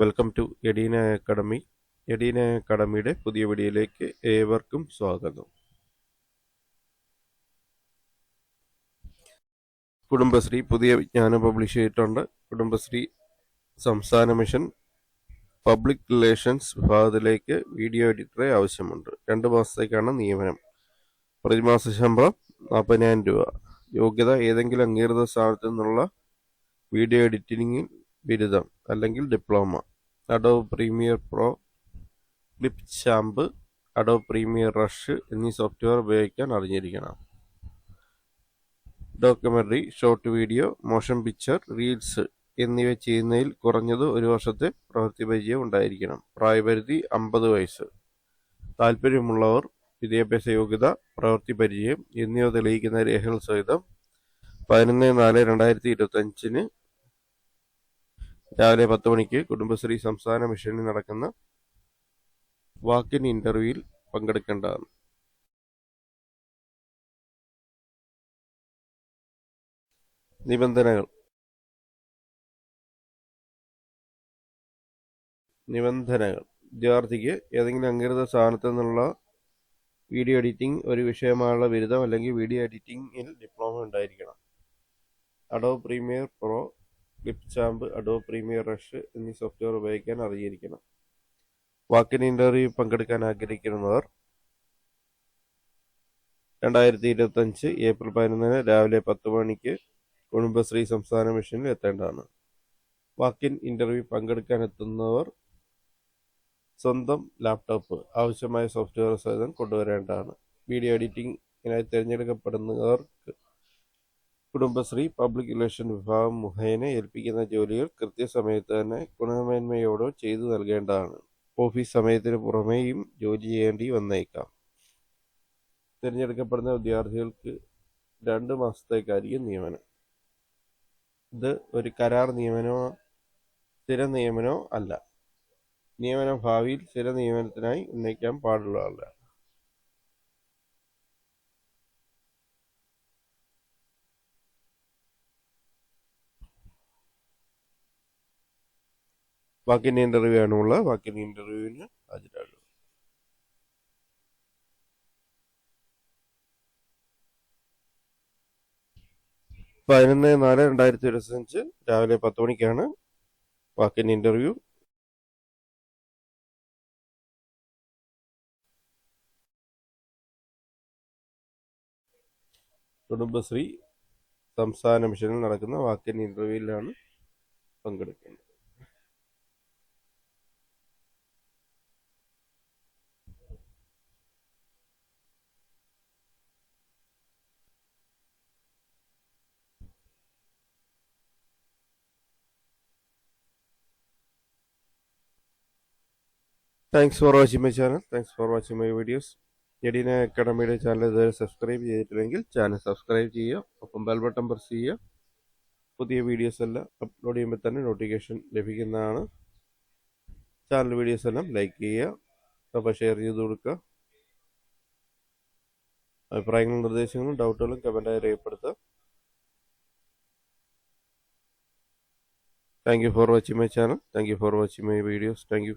Welcome to Edina academy. Edina അക്കാഡമിയുടെ പുതിയ വീഡിയോയിലേക്ക് ഏവർക്കും സ്വാഗതം. കുടുംബശ്രീ പുതിയ വിജ്ഞാനം പബ്ലിഷ് ചെയ്തിട്ടുണ്ട്. കുടുംബശ്രീ സംസ്ഥാന മിഷൻ പബ്ലിക് റിലേഷൻസ് വിഭാഗത്തിലേക്ക് വീഡിയോ എഡിറ്ററെ ആവശ്യമുണ്ട്. 2 മാസത്തേക്കാണ് നിയമനം. പ്രതിമാസ ശമ്പളം 40,000 രൂപ. യോഗ്യത ഏതെങ്കിലും അംഗീകൃത സ്ഥാനത്തു നിന്നുള്ള വീഡിയോ എഡിറ്റിംഗിൽ ബിരുദം അല്ലെങ്കിൽ diploma. Adobe Premiere Pro, Clipchamp, Adobe Premiere Rush എന്നീ സോഫ്റ്റ്വെയർ ഉപയോഗിക്കാൻ അറിഞ്ഞിരിക്കണം. Documentary, short video, motion picture, reels എന്നിവ ചെയ്യുന്നതിൽ കുറഞ്ഞത് 1 വർഷത്തെ പ്രവൃത്തി പരിചയം ഉണ്ടായിരിക്കണം. പ്രായപരിധി 50 വയസ്സ്. താല്പര്യമുള്ളവർ വിദ്യാഭ്യാസ യോഗ്യത, പ്രവൃത്തി പരിചയം എന്നിവ തെളിയിക്കുന്ന രേഖകൾ സഹിതം 11/4/2025 രാവിലെ 10 മണിക്ക് കുടുംബശ്രീ സംസ്ഥാന മിഷനിൽ നടക്കുന്ന വാക്കിൻ ഇന്റർവ്യൂവിൽ പങ്കെടുക്കേണ്ടതാണ്. നിബന്ധനകൾ വിദ്യാർത്ഥിക്ക് ഏതെങ്കിലും അംഗീകൃത സ്ഥാനത്തു നിന്നുള്ള വീഡിയോ എഡിറ്റിംഗ് ഒരു വിഷയമായുള്ള ബിരുദം അല്ലെങ്കിൽ വീഡിയോ എഡിറ്റിംഗിൽ ഡിപ്ലോമ ഉണ്ടായിരിക്കണം. Adobe Premiere Pro, Clipchamp, Adobe Premiere Rush എന്നീ സോഫ്റ്റ്വെയർ ഉപയോഗിക്കാൻ അറിഞ്ഞിരിക്കണം. വാക്കിൻ ഇന്റർവ്യൂ പങ്കെടുക്കാൻ ആഗ്രഹിക്കുന്നവർ 2025 ഏപ്രിൽ 11 രാവിലെ 10 മണിക്ക് കുടുംബശ്രീ സംസ്ഥാന മിഷനിൽ എത്തേണ്ടതാണ്. വാക്കിൻ ഇന്റർവ്യൂ പങ്കെടുക്കാൻ എത്തുന്നവർ സ്വന്തം ലാപ്ടോപ്പ് ആവശ്യമായ സോഫ്റ്റ്വെയർ സഹിതം കൊണ്ടുവരേണ്ടതാണ്. വീഡിയോ എഡിറ്റിംഗിനായി തിരഞ്ഞെടുക്കപ്പെടുന്നവർക്ക് കുടുംബശ്രീ പബ്ലിക് റിലേഷൻ വിഭാഗം മുഖേന ഏൽപ്പിക്കുന്ന ജോലികൾ കൃത്യസമയത്ത് തന്നെ ഗുണമേന്മയോടെ ചെയ്തു നൽകേണ്ടതാണ്. ഓഫീസ് സമയത്തിന് പുറമേയും ജോലി ചെയ്യേണ്ടി വന്നേക്കാം. തിരഞ്ഞെടുക്കപ്പെടുന്ന വിദ്യാർത്ഥികൾക്ക് 2 മാസത്തേക്കായിരിക്കും നിയമനം. ഇത് ഒരു കരാർ നിയമനമോ സ്ഥിര നിയമനമോ അല്ല. നിയമനം ഭാവിയിൽ സ്ഥിര നിയമനത്തിനായി ഉന്നയിക്കാൻ പാടുള്ളതല്ല. വാക്കിൻ ഇന്റർവ്യൂ ആണുള്ള വാക്കിൻ ഇന്റർവ്യൂവിന് ഹാജരാകുക. പതിനൊന്ന് 4/2025 രാവിലെ 10 മണിക്കാണ് വാക്കിൻ ഇന്റർവ്യൂ. കുടുംബശ്രീ സംസ്ഥാന മിഷനിൽ നടക്കുന്ന വാക്കിൻ ഇന്റർവ്യൂവിലാണ് പങ്കെടുക്കേണ്ടത്. Thanks for watching my channel. Thanks for watching my videos. Edina അക്കാഡമിയുടെ ചാനൽ ഇതുവരെ സബ്സ്ക്രൈബ് ചെയ്തിട്ടില്ലെങ്കിൽ ചാനൽ സബ്സ്ക്രൈബ് ചെയ്യുക. ഒപ്പം ബെൽ ബട്ടൺ പ്രസ് ചെയ്യുക. പുതിയ വീഡിയോസ് എല്ലാം അപ്ലോഡ് ചെയ്യുമ്പോൾ തന്നെ നോട്ടിഫിക്കേഷൻ ലഭിക്കുന്നതാണ്. ചാനൽ വീഡിയോസ് എല്ലാം ലൈക്ക് ചെയ്യുക, അപ്പോൾ ഷെയർ ചെയ്ത് കൊടുക്കുക. അഭിപ്രായങ്ങളും നിർദ്ദേശങ്ങളും ഡൗട്ടുകളും കമൻറ്റായി രേഖപ്പെടുത്തുക. Thank you for watching my channel. Thank you for watching my videos. Thank you.